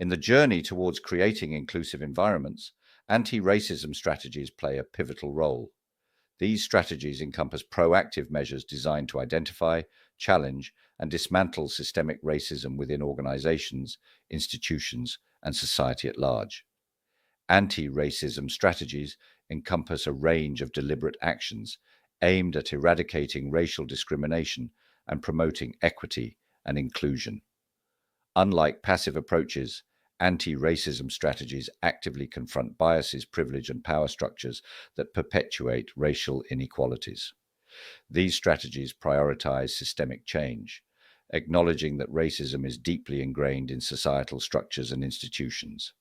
In the journey towards creating inclusive environments, anti-racism strategies play a pivotal role. These strategies encompass proactive measures designed to identify, challenge, and dismantle systemic racism within organizations, institutions, and society at large. Anti-racism strategies encompass a range of deliberate actions aimed at eradicating racial discrimination and promoting equity and inclusion. Unlike passive approaches, anti-racism strategies actively confront biases, privilege, and power structures that perpetuate racial inequalities. These strategies prioritize systemic change, acknowledging that racism is deeply ingrained in societal structures and institutions.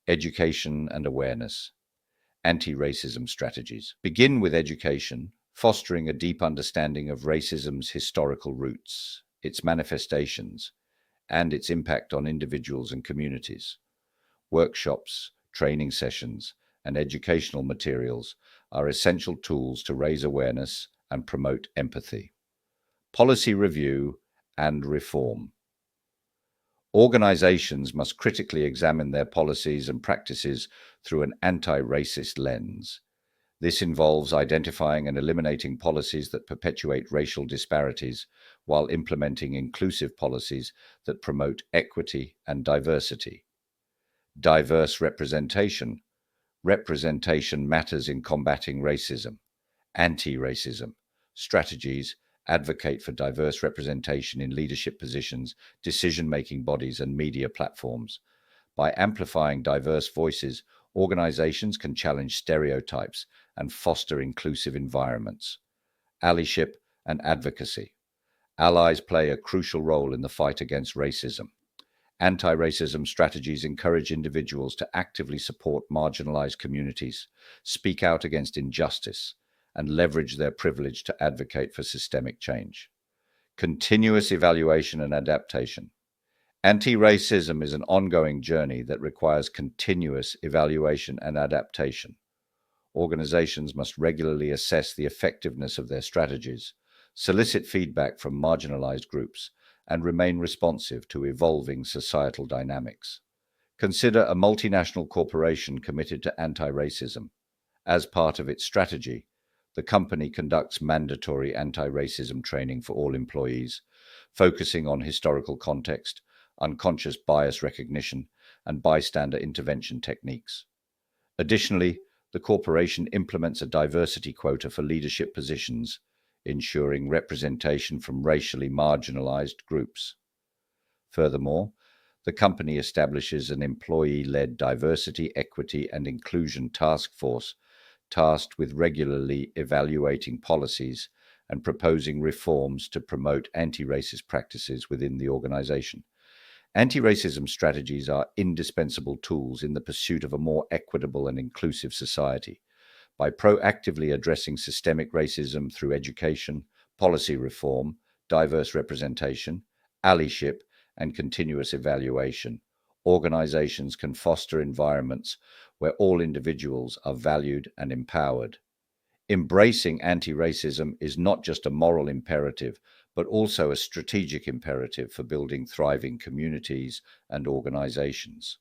Education and awareness. Anti-racism strategies begin with education, fostering a deep understanding of racism's historical roots, its manifestations, and its impact on individuals and communities. Workshops, training sessions, and educational materials are essential tools to raise awareness and promote empathy. Policy review and reform. Organizations must critically examine their policies and practices through an anti-racist lens. This involves identifying and eliminating policies that perpetuate racial disparities while implementing inclusive policies that promote equity and diversity. Diverse representation. Representation matters in combating racism. Anti-racism. Strategies advocate for diverse representation in leadership positions, decision-making bodies, and media platforms. By amplifying diverse voices, organizations can challenge stereotypes and foster inclusive environments. Allyship and advocacy. Allies play a crucial role in the fight against racism. Anti-racism strategies encourage individuals to actively support marginalized communities, speak out against injustice, and leverage their privilege to advocate for systemic change. Continuous evaluation and adaptation. Anti-racism is an ongoing journey that requires continuous evaluation and adaptation. Organizations must regularly assess the effectiveness of their strategies, solicit feedback from marginalized groups, and remain responsive to evolving societal dynamics. Consider a multinational corporation committed to anti-racism. As part of its strategy, the company conducts mandatory anti-racism training for all employees, focusing on historical context, unconscious bias recognition, and bystander intervention techniques. Additionally, the corporation implements a diversity quota for leadership positions, ensuring representation from racially marginalized groups. Furthermore, the company establishes an employee-led diversity, equity, and inclusion task force tasked with regularly evaluating policies and proposing reforms to promote anti-racist practices within the organization. Anti-racism strategies are indispensable tools in the pursuit of a more equitable and inclusive society. By proactively addressing systemic racism through education, policy reform, diverse representation, allyship, and continuous evaluation, organizations can foster environments where all individuals are valued and empowered. Embracing anti-racism is not just a moral imperative, but also a strategic imperative for building thriving communities and organizations.